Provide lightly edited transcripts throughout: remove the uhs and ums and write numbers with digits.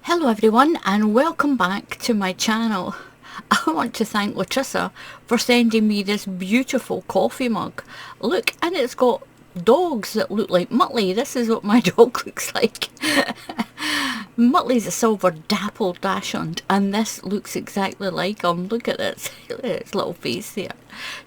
Hello everyone and welcome back to my channel. I want to thank Latricia for sending me this beautiful coffee mug. Look, and it's got dogs that look like Muttley. This is what my dog looks like. Muttley's a silver dappled dachshund and this looks exactly like him. Look at this, its little face there.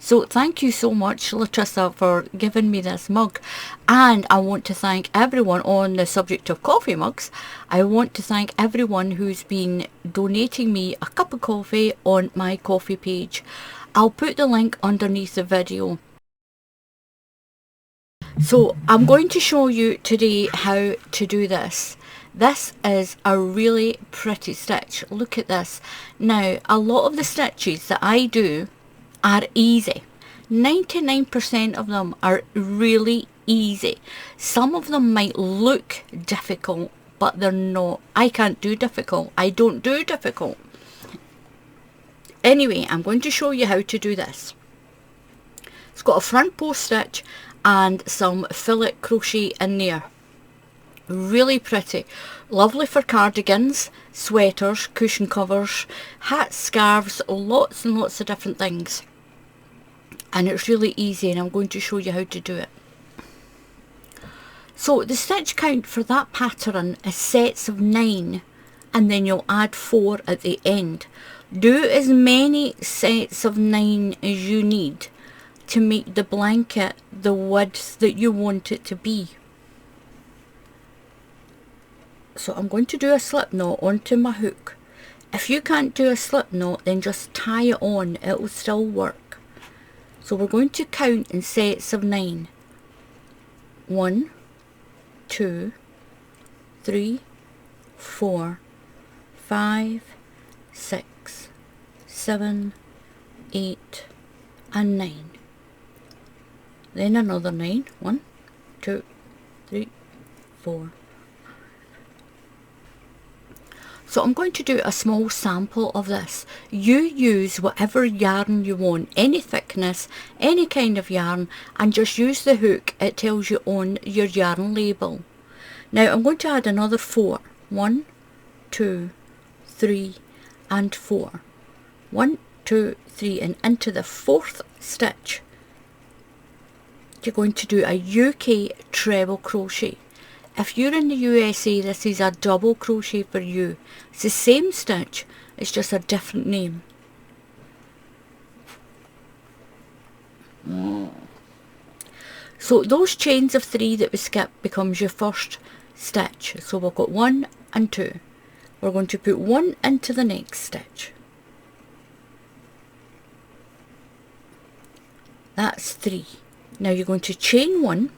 So thank you so much, Latricia, for giving me this mug. And I want to thank everyone on the subject of coffee mugs. I want to thank everyone who's been donating me a cup of coffee on my coffee page. I'll put the link underneath the video. So I'm going to show you today how to do this. This is a really pretty stitch. Look at this. Now, a lot of the stitches that I do are easy. 99% of them are really easy. Some of them might look difficult, but they're not. I can't do difficult. I don't do difficult. Anyway, I'm going to show you how to do this. It's got a front post stitch and some fillet crochet in there. Really pretty. Lovely for cardigans, sweaters, cushion covers, hats, scarves, lots and lots of different things. And it's really easy and I'm going to show you how to do it. So the stitch count for that pattern is sets of 9 and then you'll add 4 at the end. Do as many sets of 9 as you need to make the blanket the width that you want it to be. So I'm going to do a slip knot onto my hook. If you can't do a slip knot, then just tie it on, it will still work. So we're going to count in sets of 9. 1, 2, 3, 4, 5, 6, 7, 8 and 9. Then another 9. 1, 2, 3, 4. So I'm going to do a small sample of this. You use whatever yarn you want, any thickness, any kind of yarn, and just use the hook it tells you on your yarn label. Now I'm going to add another 4. 1, 2, 3 and 4. 1, 2, 3 and into the 4th stitch you're going to do a UK treble crochet. If you're in the USA, this is a double crochet for you. It's the same stitch, it's just a different name. So those chains of 3 that we skipped becomes your first stitch. So we've got 1 and 2. We're going to put 1 into the next stitch. That's 3. Now you're going to chain 1,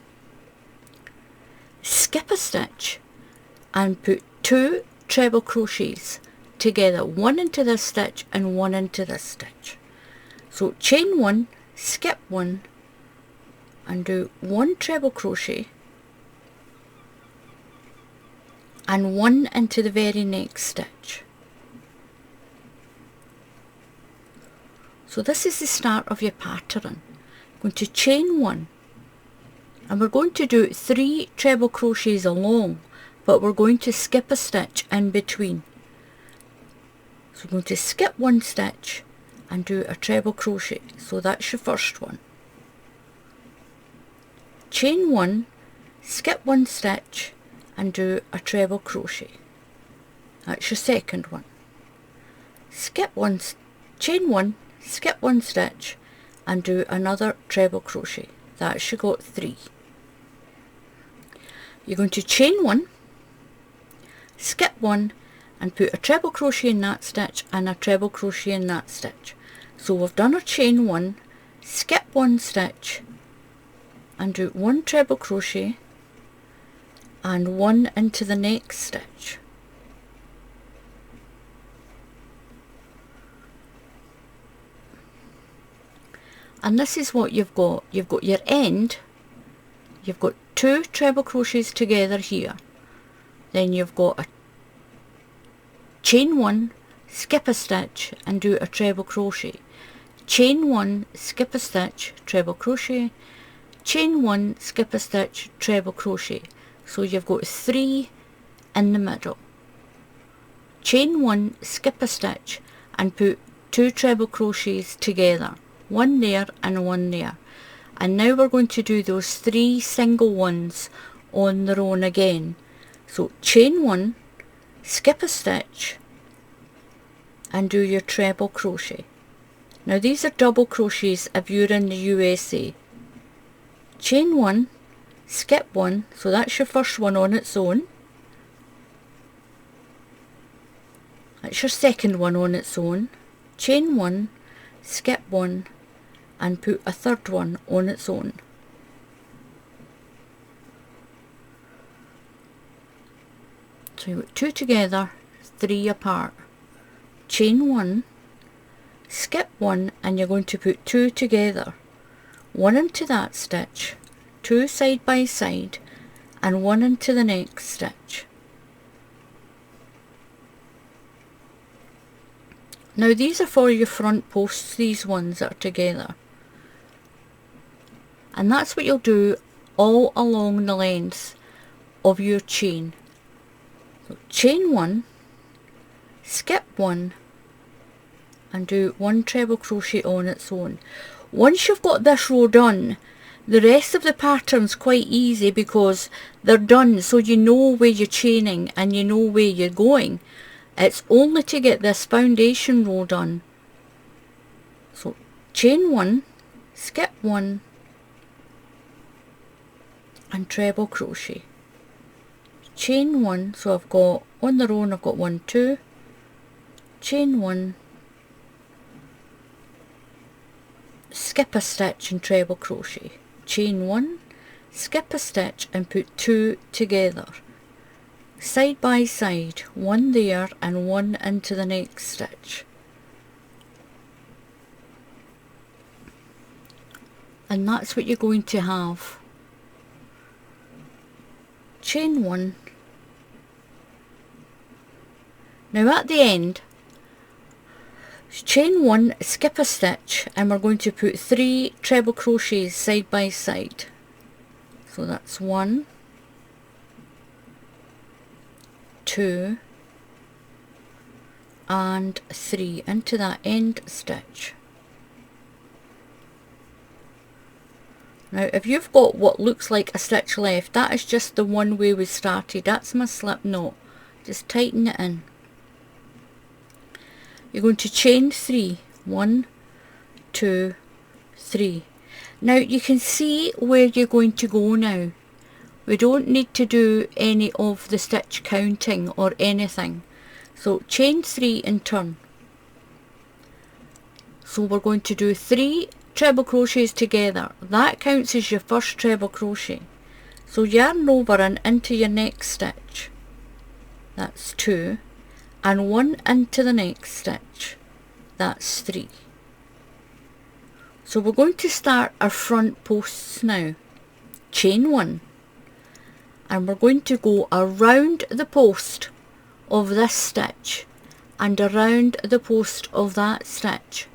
skip a stitch and put 2 treble crochets together, 1 into this stitch and 1 into this stitch. So chain 1, skip 1 and do 1 treble crochet and 1 into the very next stitch. So this is the start of your pattern. Going to chain 1 and we're going to do 3 treble crochets along, but we're going to skip a stitch in between. So we're going to skip 1 stitch and do a treble crochet. So that's your first one. Chain 1, skip 1 stitch and do a treble crochet. That's your second one. Skip 1, chain 1, skip 1 stitch and do another treble crochet. That's you got 3. You're going to chain 1, skip 1 and put a treble crochet in that stitch and a treble crochet in that stitch. So we've done our chain 1, skip 1 stitch and do 1 treble crochet and 1 into the next stitch. And this is what you've got. You've got your end, you've got 2 treble crochets together here, then you've got a chain 1, skip a stitch and do a treble crochet, chain 1, skip a stitch, treble crochet, chain 1, skip a stitch, treble crochet. So you've got 3 in the middle. chain 1, skip a stitch and put 2 treble crochets together, one there and one there. And now we're going to do those 3 single ones on their own again. So chain 1, skip a stitch and do your treble crochet. Now these are double crochets if you're in the USA. Chain 1, skip 1, so that's your first one on its own. That's your second one on its own. Chain 1, skip 1 and put a third one on its own. So you put 2 together, 3 apart. Chain 1, skip 1 and you're going to put 2 together, 1 into that stitch, 2 side by side and 1 into the next stitch. Now these are for your front posts, these ones that are together. And that's what you'll do all along the length of your chain. So chain 1, skip 1 and do 1 treble crochet on its own. Once you've got this row done, the rest of the pattern's quite easy because they're done, so you know where you're chaining and you know where you're going. It's only to get this foundation row done. So chain 1, skip 1 and treble crochet. Chain 1, so I've got on the row I've got 1, 2, chain 1, skip a stitch and treble crochet. Chain 1, skip a stitch and put 2 together, side by side, 1 there and 1 into the next stitch. And that's what you're going to have. Chain 1. Now at the end, chain 1, skip a stitch and we're going to put 3 treble crochets side by side. So that's 1, 2 and 3 into that end stitch. Now if you've got what looks like a stitch left, that is just the one way we started. That's my slip knot. Just tighten it in. You're going to chain 3, 1, 2, 3. Now you can see where you're going to go now. We don't need to do any of the stitch counting or anything. So chain 3 and turn. So we're going to do 3 treble crochets together. That counts as your first treble crochet. So yarn over and into your next stitch. That's 2. And 1 into the next stitch. That's 3. So we're going to start our front posts now. Chain 1. And we're going to go around the post of this stitch and around the post of that stitch.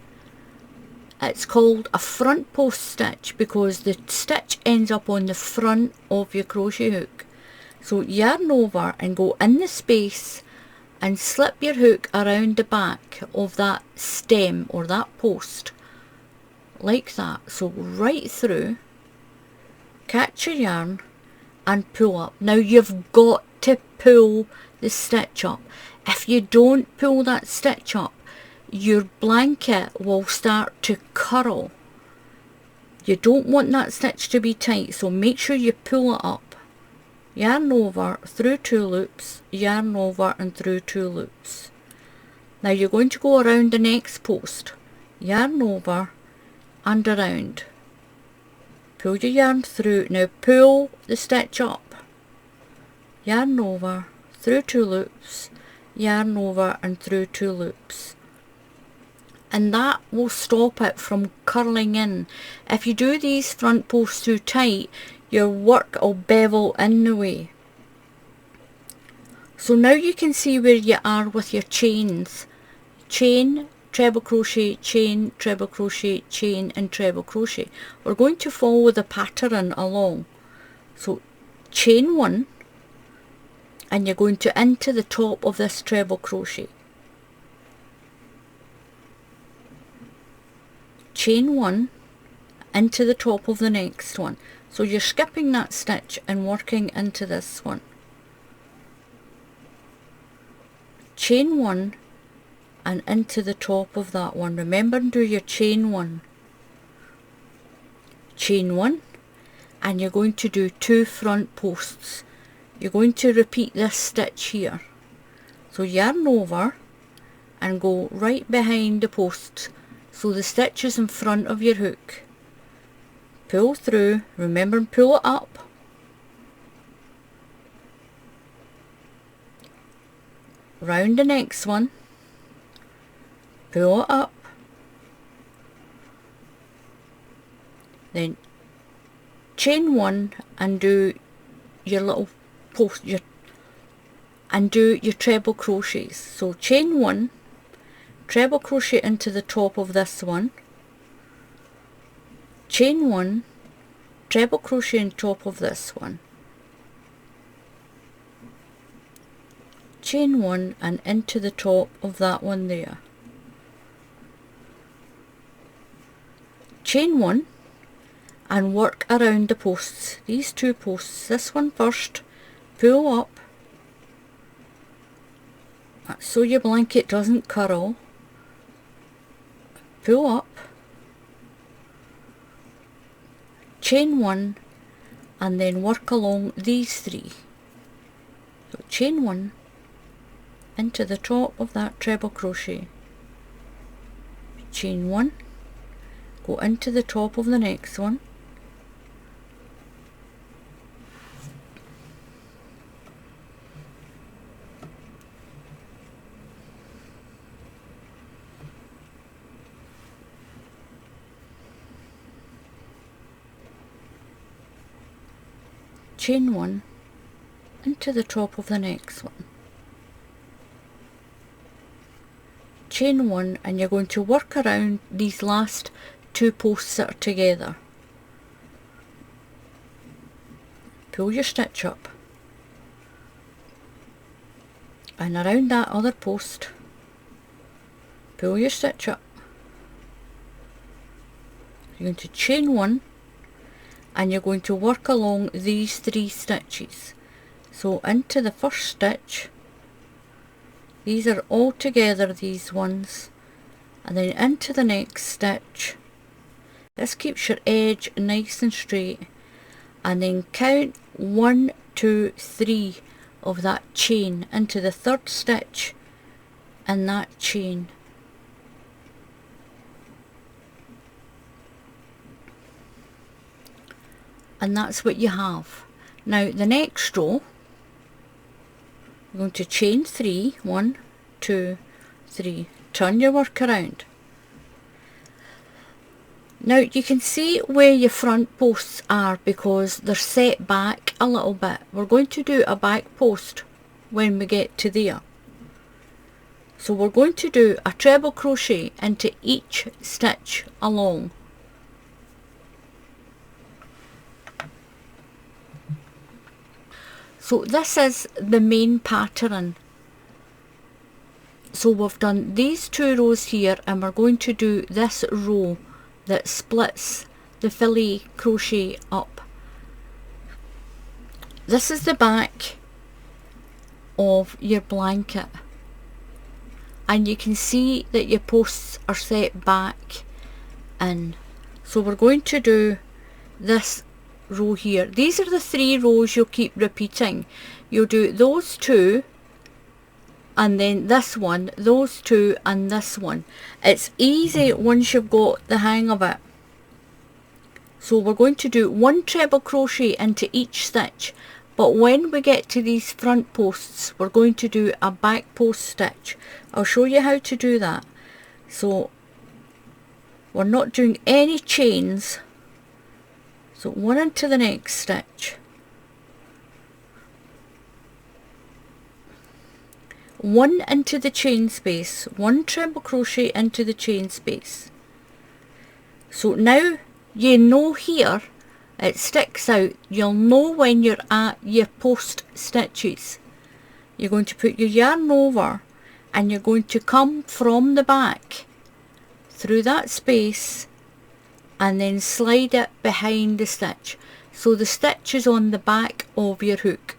It's called a front post stitch because the stitch ends up on the front of your crochet hook. So yarn over and go in the space and slip your hook around the back of that stem or that post like that. So right through, catch your yarn and pull up. Now you've got to pull the stitch up. If you don't pull that stitch up, your blanket will start to curl. You don't want that stitch to be tight, so make sure you pull it up. Yarn over, through 2 loops, yarn over and through 2 loops. Now you're going to go around the next post. Yarn over and around. Pull your yarn through. Now pull the stitch up. Yarn over, through 2 loops, yarn over and through 2 loops. And that will stop it from curling in. If you do these front posts too tight, your work will bevel in the way. So now you can see where you are with your chains. Chain, treble crochet, chain, treble crochet, chain and treble crochet. We're going to follow the pattern along. So chain 1 and you're going to into the top of this treble crochet. Chain 1 into the top of the next one. So you're skipping that stitch and working into this one. Chain 1 and into the top of that one. Remember, do your chain 1. Chain 1, and you're going to do 2 front posts. You're going to repeat this stitch here. So yarn over and go right behind the post, so the stitch is in front of your hook. Pull through, remember, pull it up. Round the next one, pull it up. Then chain 1 and do your little post, and do your treble crochets. So chain 1, treble crochet into the top of this one, chain 1, treble crochet on top of this one, chain 1 and into the top of that one there, chain 1 and work around the posts, these 2 posts, this one first, pull up so your blanket doesn't curl, pull up, chain 1 and then work along these 3. So chain 1 into the top of that treble crochet, chain 1, go into the top of the next one, chain 1 into the top of the next one, chain 1, and you're going to work around these last 2 posts that are together. Pull your stitch up and around that other post, pull your stitch up. You're going to chain 1 and you're going to work along these 3 stitches. So into the first stitch, these are all together, these ones, and then into the next stitch. This keeps your edge nice and straight, and then count 1, 2, 3 of that chain into the 3rd stitch and that chain. And that's what you have. Now the next row, you're going to chain 3, 1, 2, 3, turn your work around. Now you can see where your front posts are because they're set back a little bit. We're going to do a back post when we get to there. So we're going to do a treble crochet into each stitch along. So this is the main pattern. So we've done these 2 rows here, and we're going to do this row that splits the fillet crochet up. This is the back of your blanket, and you can see that your posts are set back in. So we're going to do this row here. These are the 3 rows you'll keep repeating. You'll do those 2 and then this one, those 2 and this one. It's easy once you've got the hang of it. So we're going to do 1 treble crochet into each stitch, but when we get to these front posts we're going to do a back post stitch. I'll show you how to do that. So we're not doing any chains. So 1 into the next stitch, 1 into the chain space, 1 treble crochet into the chain space. So now you know here it sticks out. You'll know when you're at your post stitches. you're going to put your yarn over and you're going to come from the back through that space and then slide it behind the stitch. So the stitch is on the back of your hook.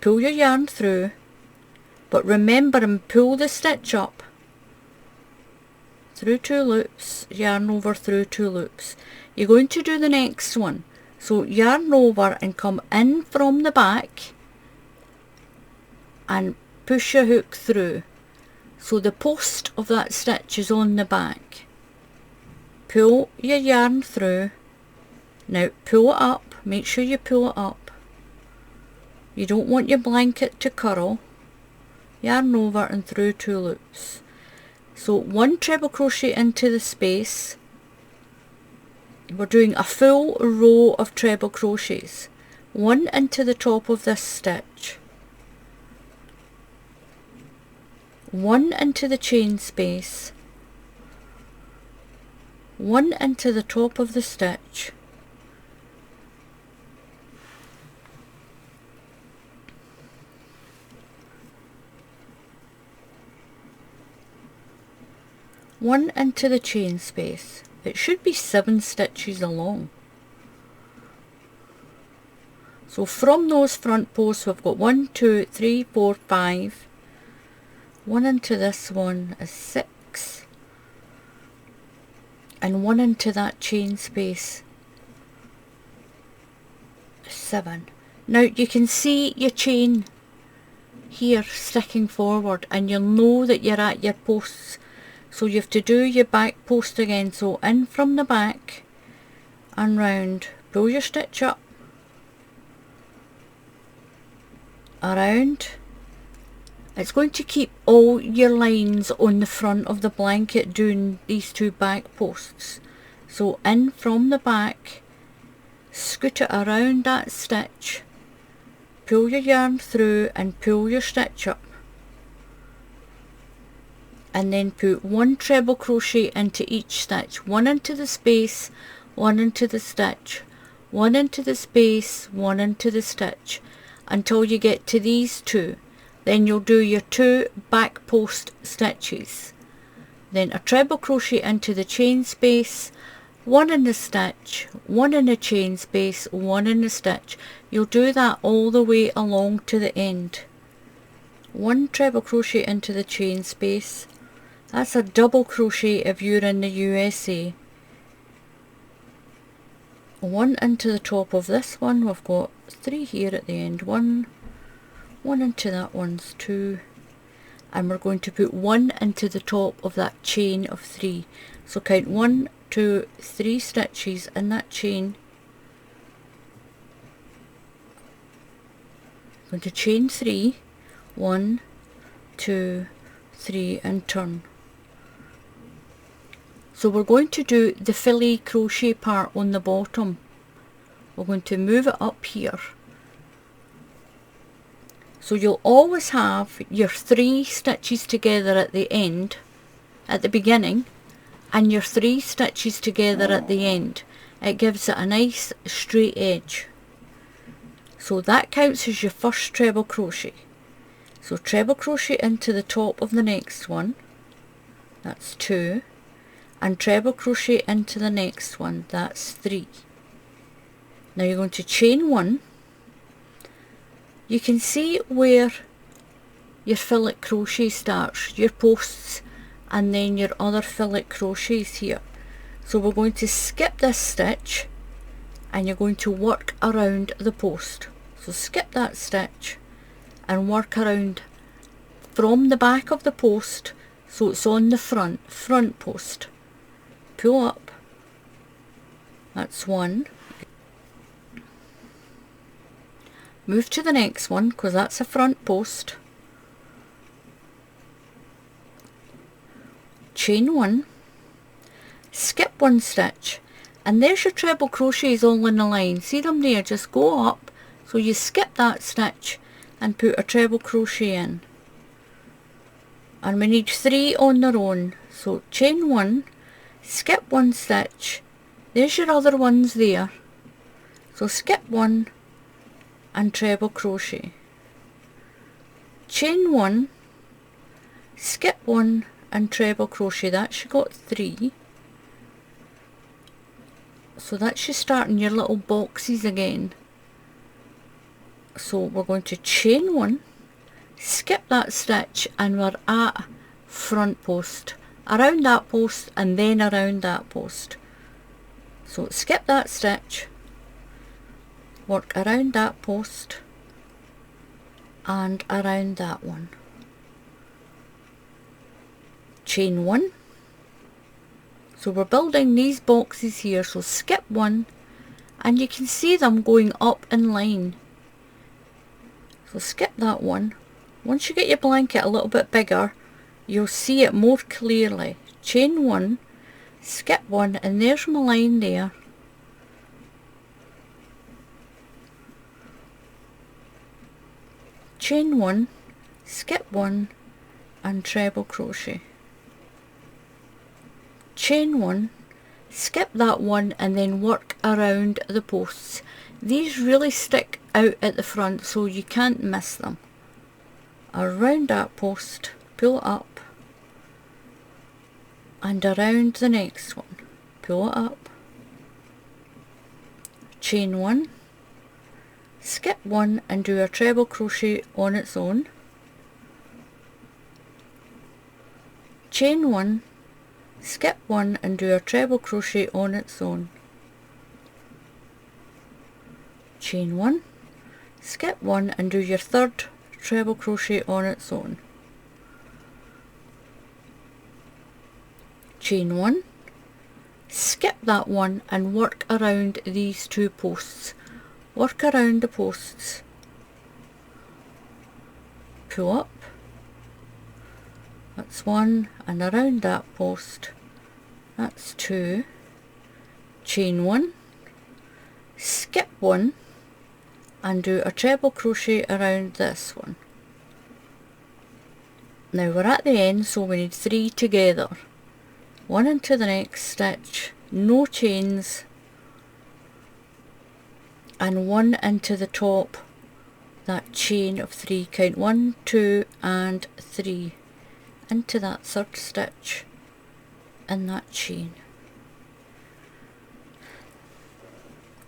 Pull your yarn through, but remember and pull the stitch up through 2 loops, yarn over through 2 loops. You're going to do the next one. So yarn over and come in from the back and push your hook through. So the post of that stitch is on the back. Pull your yarn through. Now pull it up, make sure you pull it up. You don't want your blanket to curl. Yarn over and through 2 loops. So 1 treble crochet into the space. We're doing a full row of treble crochets. 1 into the top of this stitch. 1 into the chain space. 1 into the top of the stitch. One into the chain space. It should be 7 stitches along. So from those front posts we've got 1, 2, 3, 4, 5. 1 into this one is 6. And 1 into that chain space is 7. Now you can see your chain here sticking forward and you'll know that you're at your posts. So you have to do your back post again. So in from the back and round, pull your stitch up, around. It's going to keep all your lines on the front of the blanket doing these 2 back posts. So in from the back, scoot it around that stitch, pull your yarn through and pull your stitch up. And then put 1 treble crochet into each stitch. 1 into the space, 1 into the stitch, 1 into the space, 1 into the stitch, until you get to these 2. Then you'll do your 2 back post stitches. Then a treble crochet into the chain space, 1 in the stitch, 1 in the chain space, 1 in the stitch. You'll do that all the way along to the end. 1 treble crochet into the chain space. That's a double crochet if you're in the USA. 1 into the top of this one. We've got 3 here at the end. 1 into that one's 2. And we're going to put 1 into the top of that chain of 3. So count 1, 2, 3 stitches in that chain. I'm going to chain 3. 1, 2, 3 and turn. So we're going to do the fillet crochet part on the bottom. We're going to move it up here. So you'll always have your 3 stitches together at the end, at the beginning, and your 3 stitches together at the end. It gives it a nice straight edge. So that counts as your first treble crochet. So treble crochet into the top of the next one. That's 2. And treble crochet into the next one. That's 3. Now you're going to chain 1. You can see where your fillet crochet starts, your posts, and then your other fillet crochets here. So we're going to skip this stitch and you're going to work around the post. So skip that stitch and work around from the back of the post so it's on the front post. Pull up. That's 1. Move to the next one because that's a front post. Chain 1. Skip 1 stitch. And there's your treble crochets all in a line. See them there? Just go up. So you skip that stitch and put a treble crochet in. And we need 3 on their own. So chain 1. Skip 1 stitch. There's your other ones there. So skip 1 and treble crochet. chain 1, skip 1 and treble crochet. That's you got 3. So that's you starting your little boxes again. So we're going to chain 1, skip that stitch, and we're at front post, around that post and then around that post. So skip that stitch, work around that post and around that one, chain 1. So we're building these boxes here, so skip 1 and you can see them going up in line. So skip that one. Once you get your blanket a little bit bigger, you'll see it more clearly. Chain 1, skip 1, and there's my line there. Chain 1, skip 1 and treble crochet. Chain 1, skip that one and then work around the posts. These really stick out at the front so you can't miss them. Around that post, pull it up, and around the next one, pull it up, chain 1, skip 1 and do a treble crochet on its own, chain 1, skip 1 and do a treble crochet on its own, chain 1, skip 1 and do your third treble crochet on its own, chain 1, skip that one and work around these 2 posts. Work around the posts, pull up, that's 1, and around that post, that's 2, chain 1, skip 1 and do a treble crochet around this one. Now we're at the end, so we need 3 together. 1 into the next stitch, no chains, and 1 into the top, that chain of 3, count 1, 2 and 3 into that third stitch in that chain.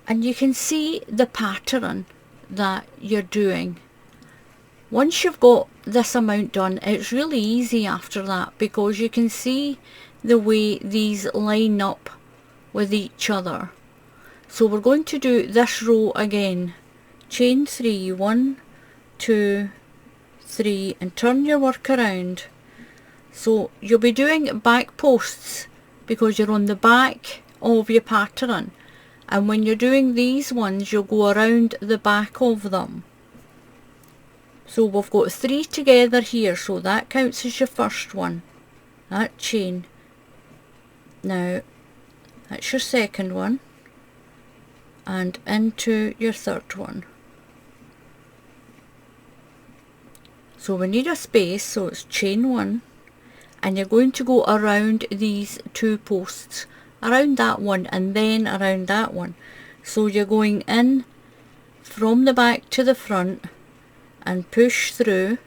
And you can see the pattern that you're doing. Once you've got this amount done, it's really easy after that, because you can see the way these line up with each other. So we're going to do this row again. Chain 3, 1, 2, 3, and turn your work around. So you'll be doing back posts because you're on the back of your pattern, and when you're doing these ones you'll go around the back of them. So we've got 3 together here, so that counts as your first one, that chain. Now that's your second one, and into your third one. So we need a space, so it's chain 1, and you're going to go around these 2 posts, around that one and then around that one. So you're going in from the back to the front and push through,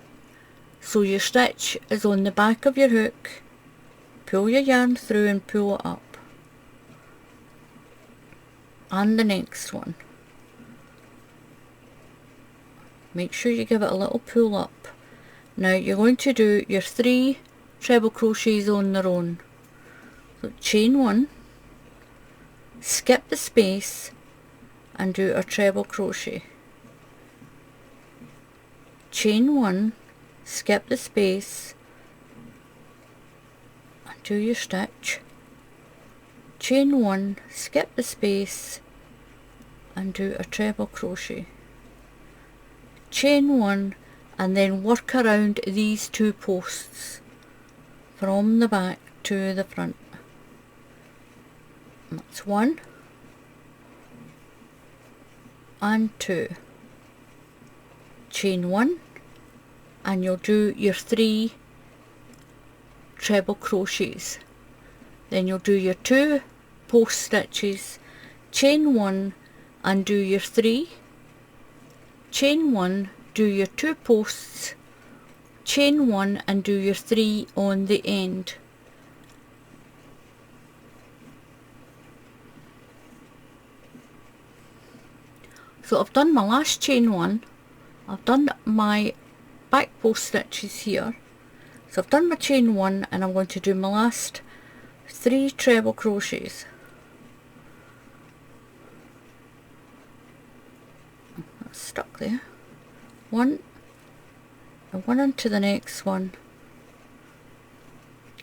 so your stitch is on the back of your hook, pull your yarn through and pull it up, and the next one. Make sure you give it a little pull up. Now you're going to do your 3 treble crochets on their own. So chain 1, skip the space and do a treble crochet, chain 1, skip the space and do your stitch, chain 1, skip the space and do a treble crochet, chain 1, and then work around these 2 posts from the back to the front. And that's 1 and 2, chain 1, and you'll do your 3 treble crochets. Then you'll do your 2 post stitches, chain 1 and do your 3, chain 1, do your 2 posts, chain 1 and do your 3 on the end. So I've done my last chain 1, I've done my back post stitches here, so I've done my chain 1 and I'm going to do my last 3 treble crochets. That's stuck there. 1 and 1 into the next one,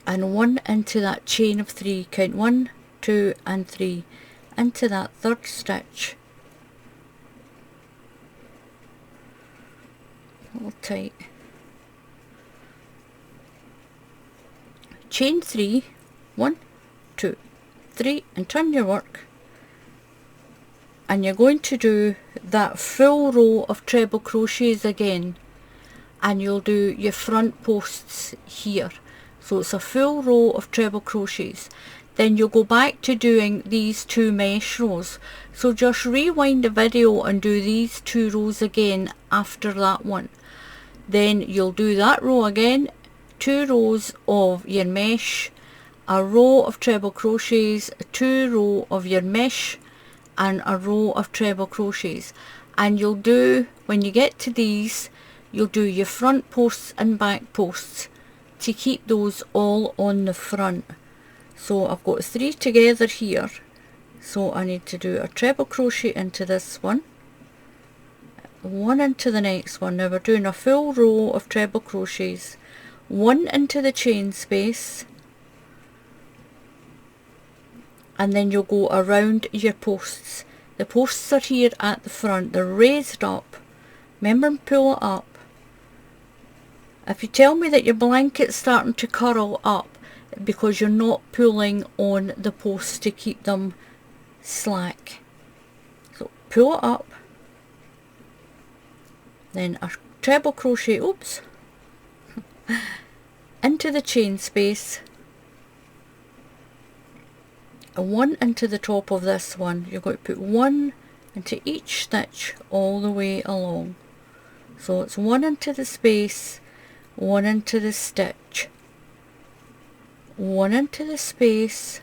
and 1 into that chain of 3, count 1, 2 and 3 into that third stitch. A little tight. Chain 3, 1, 2, 3 and turn your work, and you're going to do that full row of treble crochets again, and you'll do your front posts here. So it's a full row of treble crochets. Then you'll go back to doing these 2 mesh rows. So just rewind the video and do these 2 rows again after that one. Then you'll do that row again, 2 rows of your mesh, a row of treble crochets, 2 row of your mesh and a row of treble crochets. And you'll do, when you get to these, you'll do your front posts and back posts to keep those all on the front. So I've got 3 together here, so I need to do a treble crochet into this one, 1 into the next one. Now we're doing a full row of treble crochets, 1 into the chain space, and then you'll go around your posts. The posts are here at the front, they're raised up, remember and pull it up. If you tell me that your blanket's starting to curl up, because you're not pulling on the posts to keep them slack. So pull it up, then a treble crochet, oops, into the chain space, and 1 into the top of this one. You're going to put 1 into each stitch all the way along. So it's 1 into the space, 1 into the stitch, 1 into the space,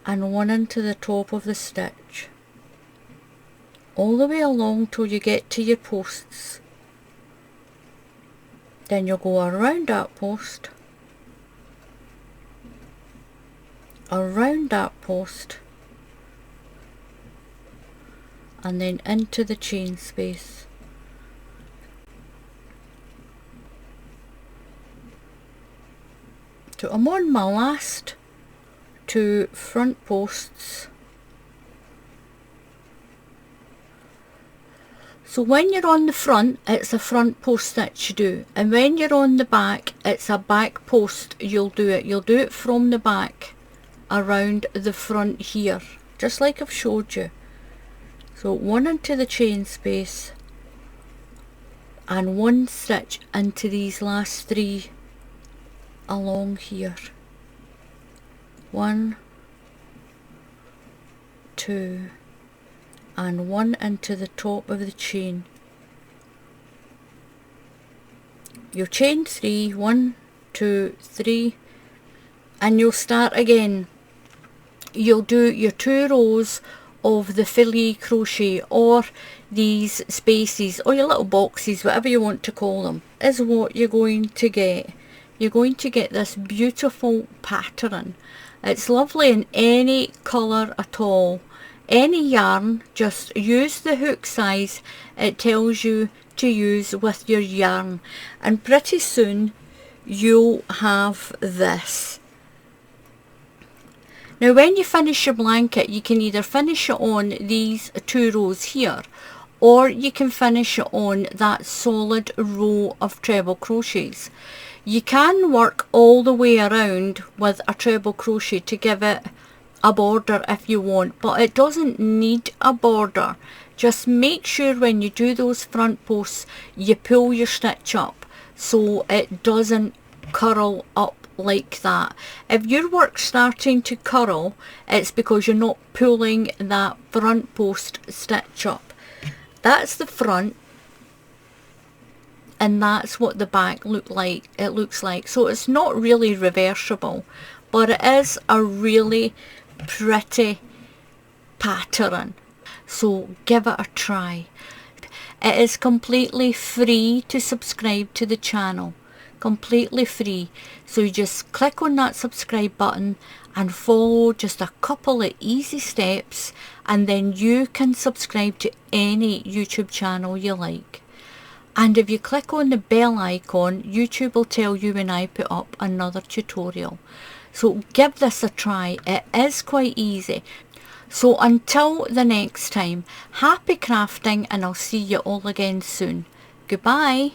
and 1 into the top of the stitch, all the way along till you get to your posts. Then you'll go around that post, around that post, and then into the chain space. So I'm on my last 2 front posts. So when you're on the front, it's a front post stitch you do, and when you're on the back, it's a back post you'll do it. You'll do it from the back around the front here, just like I've showed you. So 1 into the chain space and 1 stitch into these last 3 along here. 1, 2 and 1 into the top of the chain. You'll chain 3, 1, 2, 3, and you'll start again. You'll do your 2 rows of the fillet crochet, or these spaces, or your little boxes, whatever you want to call them, is what you're going to get. You're going to get this beautiful pattern. It's lovely in any colour at all, any yarn. Just use the hook size it tells you to use with your yarn, and pretty soon you'll have this. Now when you finish your blanket, you can either finish it on these 2 rows here, or you can finish it on that solid row of treble crochets. You can work all the way around with a treble crochet to give it a border if you want, but it doesn't need a border. Just make sure when you do those front posts you pull your stitch up so it doesn't curl up like that. If your work's starting to curl, it's because you're not pulling that front post stitch up. That's the front, and that's what the back looks like. So it's not really reversible, but it is a really pretty pattern, so give it a try. It is completely free to subscribe to the channel, completely free. So you just click on that subscribe button and follow just a couple of easy steps, and then you can subscribe to any YouTube channel you like. And if you click on the bell icon, YouTube will tell you when I put up another tutorial. So give this a try, it is quite easy. So until the next time, happy crafting, and I'll see you all again soon. Goodbye.